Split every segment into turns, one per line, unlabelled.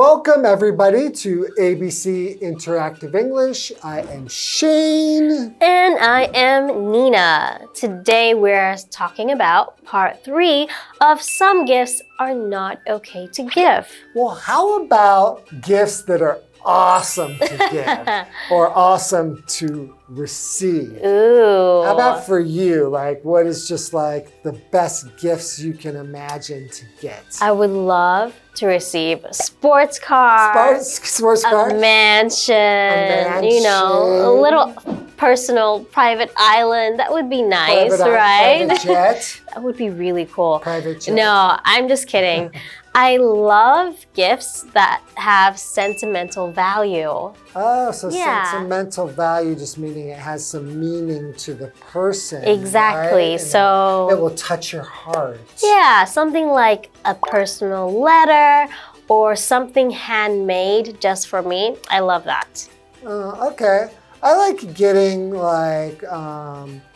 Welcome everybody to ABC Interactive English. I am Shane.
And I am Nina. Today we're talking about part 3 of some gifts are not okay to give.
Well, how about gifts that are awesome to give or awesome to receive?
Ooh.
How about for you? Like, what is just like the best gifts you can imagine to get?
I would love to receive a sports car,
Sports car?
a mansion, you know, a little personal private island. That would be nice, right?
Private jet?
That would be really cool.
Private jet?
No, I'm just kidding. I love gifts that have sentimental value.
Oh, so sentimental value just meaning it has some meaning to the person.
Exactly.
Right?
So
it will touch your heart.
Yeah, something like a personal letter or something handmade just for me. I love that.
Okay. I like getting like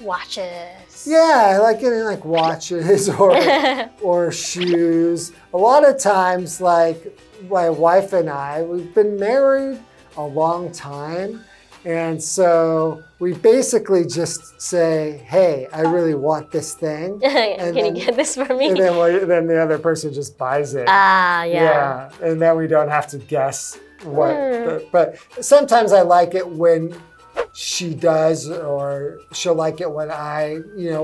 watches.
Yeah, I like getting like watches or shoes. A lot of times, like my wife and I, we've been married a long time. And so we basically just say, hey, I really want this thing.
Can you get this for me?
And then the other person just buys it.
Yeah.
And then we don't have to guess what. But sometimes I like it when she does, or she'll like it when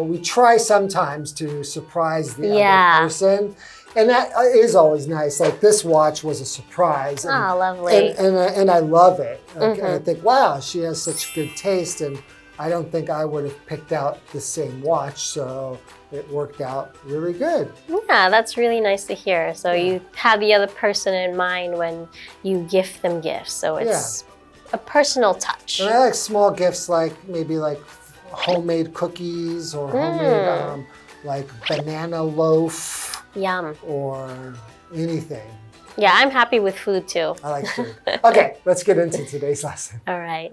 we try sometimes to surprise the other person. And that is always nice. Like this watch was a surprise. And,
lovely.
And I love it. And I think, wow, she has such good taste. And I don't think I would have picked out the same watch. So it worked out really good.
Yeah, that's really nice to hear. So you have the other person in mind when you gift them gifts. So it's a personal touch.
And I like small gifts, like maybe like homemade cookies or homemade like banana loaf.
Yum.
Or anything.
Yeah, I'm happy with food too.
I like food. Okay, let's get into today's lesson.
All right.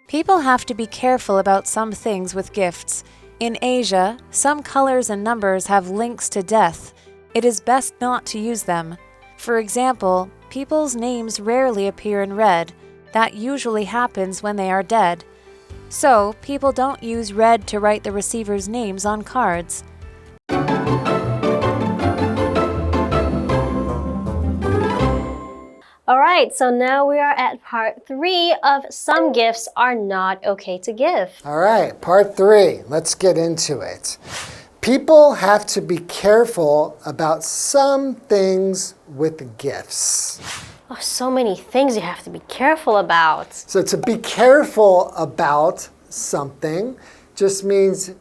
People have to be careful about some things with gifts. In Asia, some colors and numbers have links to death. It is best not to use them. For example, people's names rarely appear in red. That usually happens when they are dead. So, people don't use red to write the receiver's names on cards.
All right, so now we are at part 3 of some gifts are not okay to give.
All right, part 3. Let's get into it. People have to be careful about some things with gifts.
Oh, so many things you have to be careful about.
So to be careful about something just means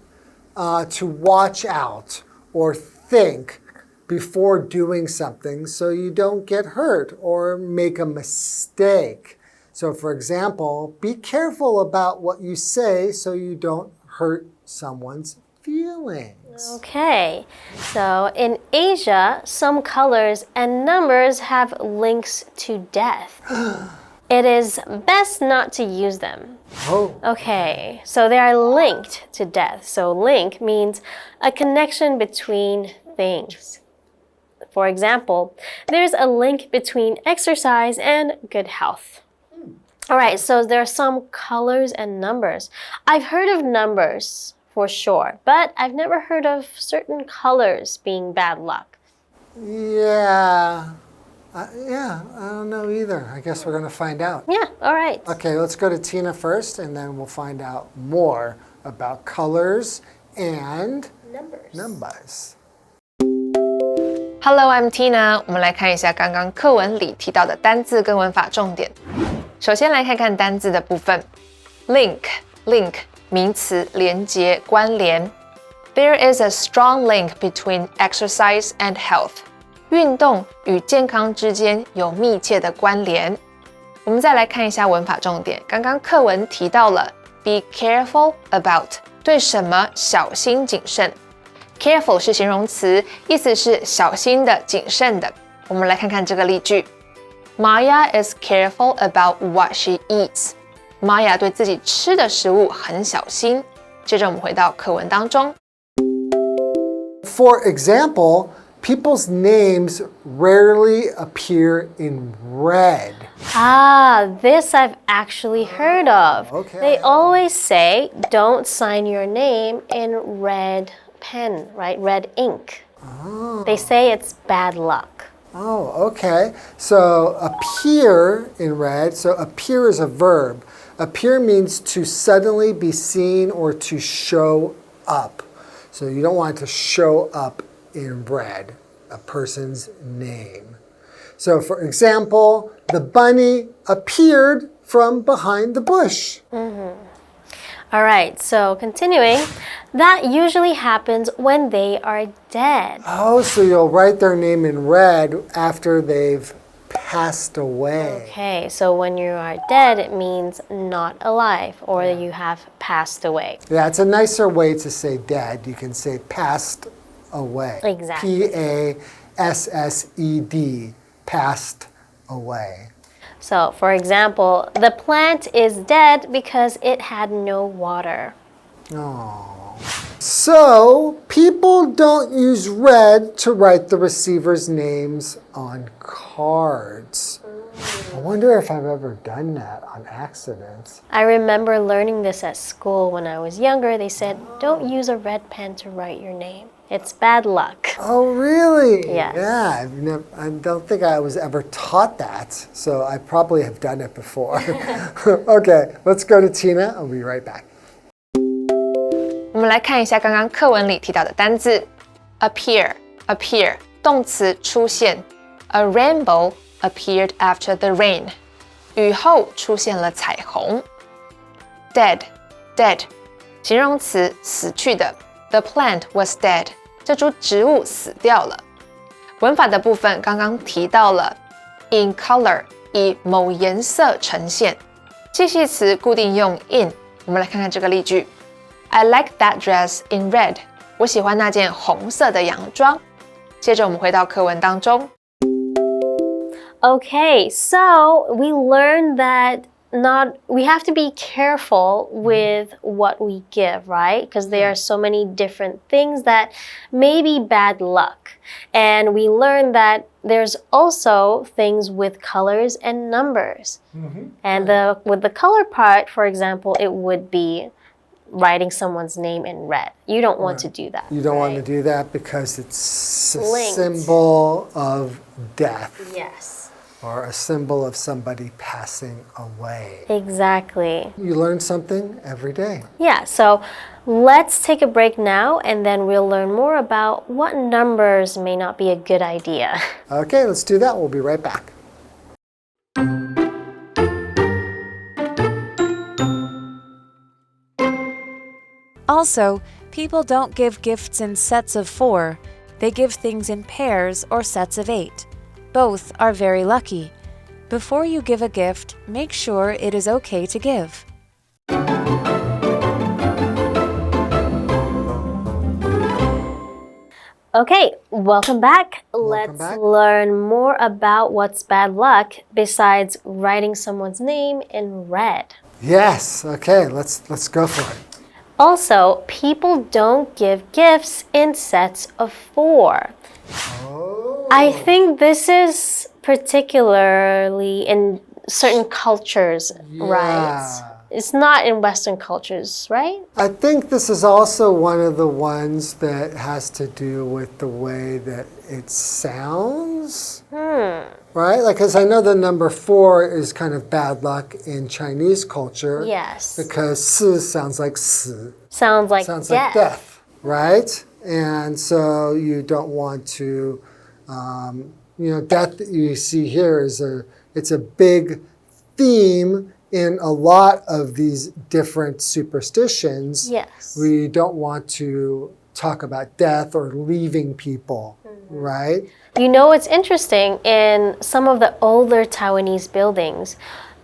to watch out or think before doing something so you don't get hurt or make a mistake. So for example, be careful about what you say so you don't hurt someone's feelings.
Okay, so in Asia, some colors and numbers have links to death. It is best not to use them.
Oh.
Okay, so they are linked to death. So link means a connection between things. For example, there's a link between exercise and good health. All right, so there are some colors and numbers. I've heard of numbers for sure, but I've never heard of certain colors being bad luck.
Yeah. I don't know either. I guess we're going to find out.
Yeah, all right.
Okay, let's go to Tina first, and then we'll find out more about colors and numbers.
Hello, I'm Tina. 我们来看一下刚刚课文里提到的单字跟文法重点。首先来看看单字的部分。Link 名词，连结、关联。There is a strong link between exercise and health. 运动与健康之间有密切的关联。我们再来看一下文法重点。刚刚课文提到了 be careful about， 对什么小心谨慎。Careful 是形容词，意思是小心的、谨慎的。我们来看看这个例句。Maya is careful about what she eats. Maya 对自己吃的食物很小心。接着我们回到课文当中。
for example, people's names rarely appear in red.
Ah, this I've actually heard of.
Okay.
They always say, don't sign your name in red pen, right? Red ink. They say it's bad luck.
Oh, okay. So appear in red. So appear is a verb. Appear means to suddenly be seen or to show up. So you don't want to show up in red, a person's name. So for example, the bunny appeared from behind the bush.
All right, so continuing, that usually happens when they are dead.
Oh, so you'll write their name in red after they've passed away.
Okay, so when you are dead, it means not alive or you have passed away.
Yeah, it's a nicer way to say dead. You can say passed away.
Exactly.
P-A-S-S-E-D, passed away.
So, for example, the plant is dead because it had no water.
Oh. So, people don't use red to write the receiver's names on cards. I wonder if I've ever done that on accident.
I remember learning this at school when I was younger. They said, don't use a red pen to write your name. It's bad luck.
Oh, really?
Yes.
Yeah, I don't think I was ever taught that, so I probably have done it before. Okay, let's go to Tina. I'll be right back.
我们来看一下刚刚课文里提到的单字 appear 动词出现 A rainbow appeared after the rain 雨后出现了彩虹 dead 形容词死去的 The plant was dead 这株植物死掉了文法的部分刚刚提到了 in color 以某颜色呈现介系词固定用 in 我们来看看这个例句I like that dress in red. 我喜欢那件红色的洋装。接着我们回到课文当中。
Okay, so we learned that we have to be careful with what we give, right? Because there are so many different things that may be bad luck. And we learned that there's also things with colors and numbers. And with the color part, for example, it would be writing someone's name in red. You don't want to do that.
You don't want to do that because it's a symbol of death.
Yes.
Or a symbol of somebody passing away.
Exactly.
You learn something every day.
Yeah, so let's take a break now and then we'll learn more about what numbers may not be a good idea.
Okay, let's do that. We'll be right back.
Also, people don't give gifts in sets of 4. They give things in pairs or sets of 8. Both are very lucky. Before you give a gift, make sure it is okay to give.
Okay, welcome back. Let's learn more about what's bad luck besides writing someone's name in red.
Yes, okay, let's go for it.
Also, people don't give gifts in sets of 4.
Oh.
I think this is particularly in certain cultures, right? It's not in Western cultures, right?
I think this is also one of the ones that has to do with the way that it sounds. Right? Like, because I know the number 4 is kind of bad luck in Chinese culture.
Yes.
Because 4 sounds like 死.
Sounds like
death, right? And so you don't want to, death that you see here it's a big theme in a lot of these different superstitions.
Yes.
We don't want to talk about death or leaving people, right?
You know, it's interesting. In some of the older Taiwanese buildings,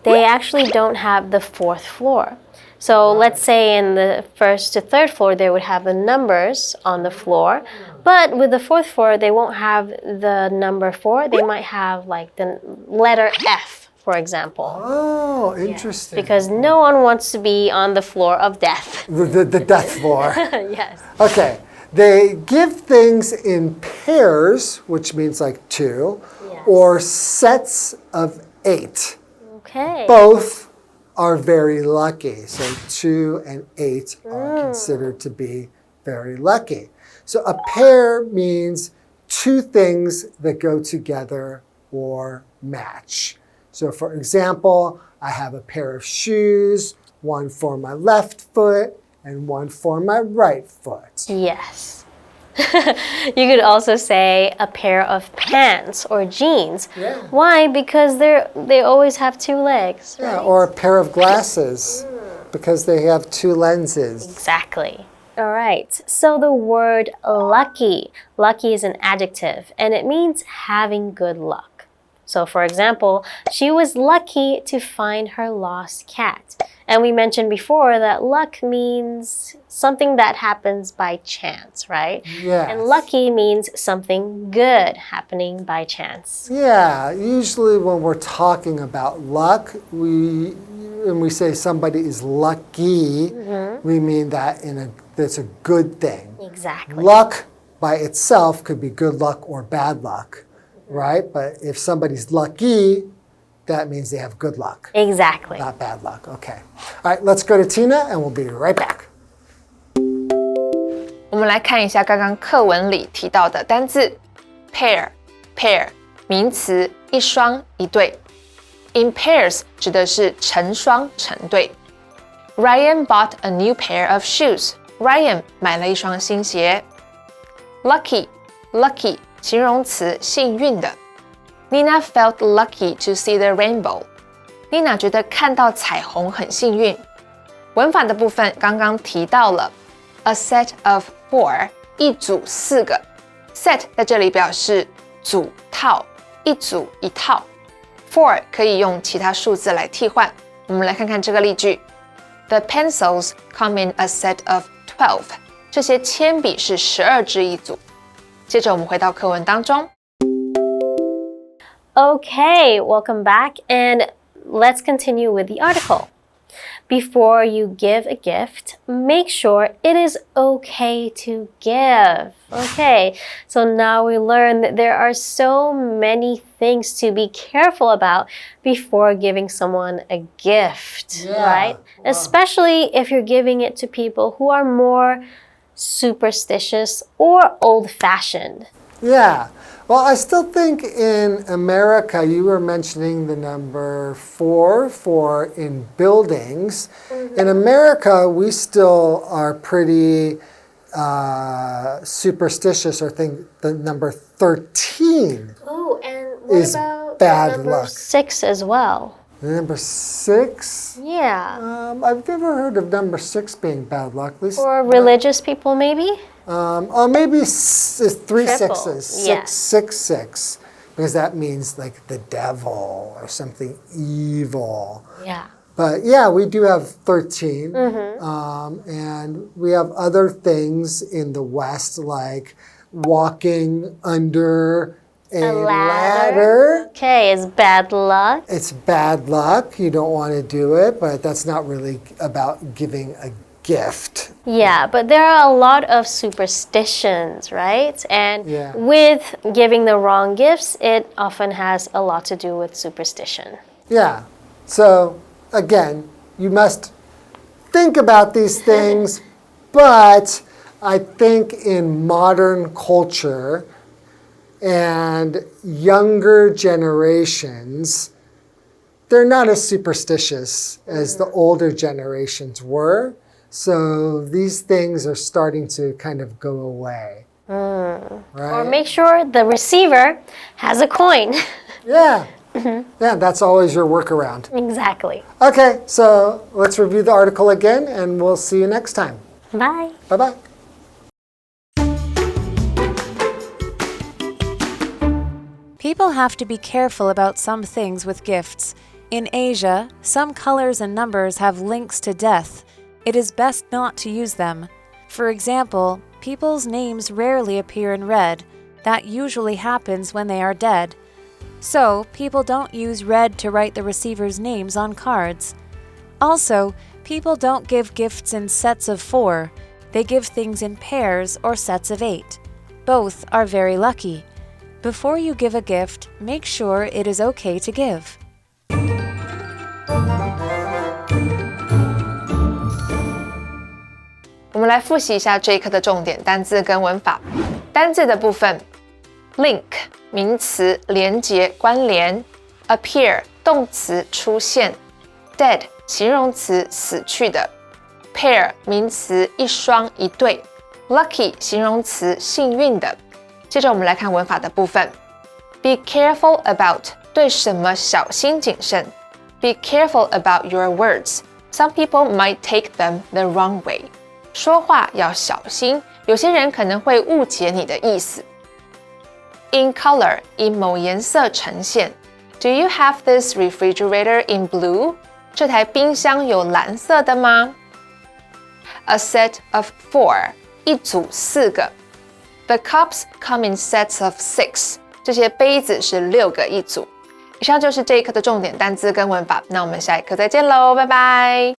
they actually don't have the 4th floor. So let's say in the 1st to 3rd floor, they would have the numbers on the floor. But with the 4th floor, they won't have the number 4. They might have like the letter F, for example.
Oh, interesting.
Yeah, because no one wants to be on the floor of death.
The death floor.
Yes.
Okay, They give things in pairs, which means like two,
Yes.
or sets of 8.
Okay.
Both are very lucky. So 2 and 8 are considered to be very lucky. So a pair means two things that go together or match. So for example, I have a pair of shoes, one for my left foot and one for my right foot.
Yes. You could also say a pair of pants or jeans.
Yeah.
Why? Because they always have two legs.
Yeah,
Right?
or a pair of glasses because they have two lenses.
Exactly. All right. So the word lucky. Lucky is an adjective and it means having good luck. So for example, she was lucky to find her lost cat. And we mentioned before that luck means something that happens by chance, right?
Yes.
And lucky means something good happening by chance.
Yeah, usually when we're talking about luck, when we say somebody is lucky, we mean that that's a good thing.
Exactly.
Luck by itself could be good luck or bad luck, right? But if somebody's lucky, that means they have good luck,
Exactly.
not bad luck. Okay. All right, let's go to Tina and we'll be right back.
我们来看一下刚刚课文里提到的单字 pair 名词，一双一对。In pairs 指的是成双成对。Ryan bought a new pair of shoes. Ryan 买了一双新鞋。Lucky 形容词，幸运的。Nina felt lucky to see the rainbow. Nina 觉得看到彩虹很幸运。文法的部分刚刚提到了 a set of 4， 一组4个。set 在这里表示组套，一组一套。4可以用其他数字来替换。我们来看看这个例句 ：The pencils come in a set of 12. 这些铅笔是12支一组。接着我们回到课文当中。
Okay, welcome back and let's continue with the article. Before you give a gift, make sure it is okay to give. Okay, so now we learn that there are so many things to be careful about before giving someone a gift, right?
Wow.
Especially if you're giving it to people who are more superstitious or old-fashioned.
Yeah. Well, I still think in America, you were mentioning the number 4 for in buildings. In America, we still are pretty superstitious or think the number 13
Oh, and what
is
about
bad
number
luck.
6 as well?
The number 6?
Yeah.
I've never heard of number 6 being bad luck. At least,
For religious people, maybe?
or maybe 3
Triple,
sixes.
yeah.
666. Because that means like the devil or something evil.
Yeah.
But yeah, we do have 13. And we have other things in the West like walking under a ladder.
Okay, is bad luck.
It's bad luck. You don't want to do it, but that's not really about giving a gift.
Yeah, but there are a lot of superstitions, right? And
Yeah.
with giving the wrong gifts, it often has a lot to do with superstition.
Yeah. So again, you must think about these things, but I think in modern culture and younger generations, they're not as superstitious as the older generations were. So these things are starting to kind of go away.
Or
Right?
make sure the receiver has a coin.
Yeah. Yeah, that's always your workaround.
Exactly.
Okay, so let's review the article again and we'll see you next time.
Bye.
Bye-bye.
People have to be careful about some things with gifts. In Asia, some colors and numbers have links to death. It is best not to use them. For example, people's names rarely appear in red. That usually happens when they are dead. So, people don't use red to write the receiver's names on cards. Also, people don't give gifts in sets of 4. They give things in pairs or sets of 8. Both are very lucky. Before you give a gift, make sure it is okay to give.
我们来复习一下这一课的重点单字跟文法。单字的部分 ，link 名词，连结、关联 ；appear 动词，出现 ；dead 形容词，死去的 ；pair 名词，一双、一对 ；lucky 形容词，幸运的。接着我们来看文法的部分 ，be careful about 对什么小心谨慎 ；be careful about your words. Some people might take them the wrong way. 说话要小心，有些人可能会误解你的意思。In color 以某颜色呈现 Do you have this refrigerator in blue? 这台冰箱有蓝色的吗 ？A set of 4一组4个 The cups come in sets of 6这些杯子是6个一组。以上就是这一课的重点单字跟文法，那我们下一课再见喽，拜拜。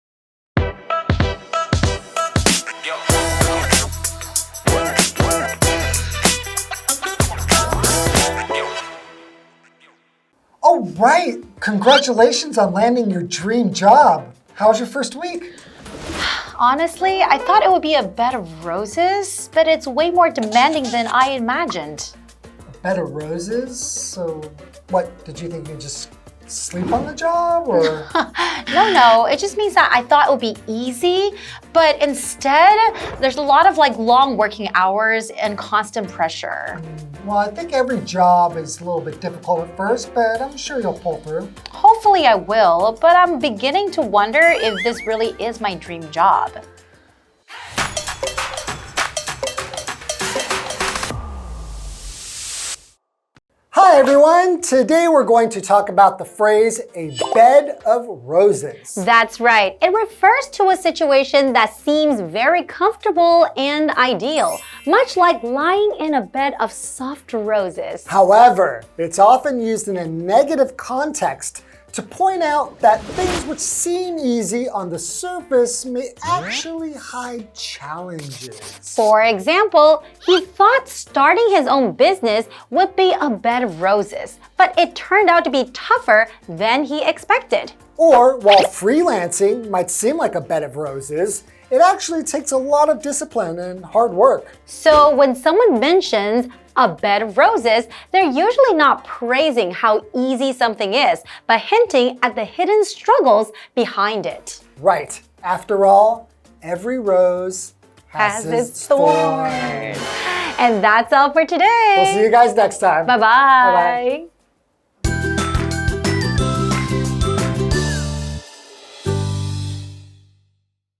Oh, right. Congratulations on landing your dream job. How was your first week?
Honestly, I thought it would be a bed of roses, but it's way more demanding than I imagined.
A bed of roses? So, what, did you think you'd just sleep on the job, or?
No, it just means that I thought it would be easy, but instead, there's a lot of long working hours and constant pressure.
Well, I think every job is a little bit difficult at first, but I'm sure you'll pull through.
Hopefully I will, but I'm beginning to wonder if this really is my dream job.
Hi everyone! Today we're going to talk about the phrase a bed of roses.
That's right. It refers to a situation that seems very comfortable and ideal, much like lying in a bed of soft roses.
However, it's often used in a negative context to point out that things which seem easy on the surface may actually hide challenges.
For example, he thought starting his own business would be a bed of roses, but it turned out to be tougher than he expected.
Or while freelancing might seem like a bed of roses, it actually takes a lot of discipline and hard work.
So when someone mentions a bed of roses, they're usually not praising how easy something is, but hinting at the hidden struggles behind it.
Right. After all, every rose has its thorn.
And that's all for today.
We'll see you guys next time.
Bye-bye.
Bye-bye.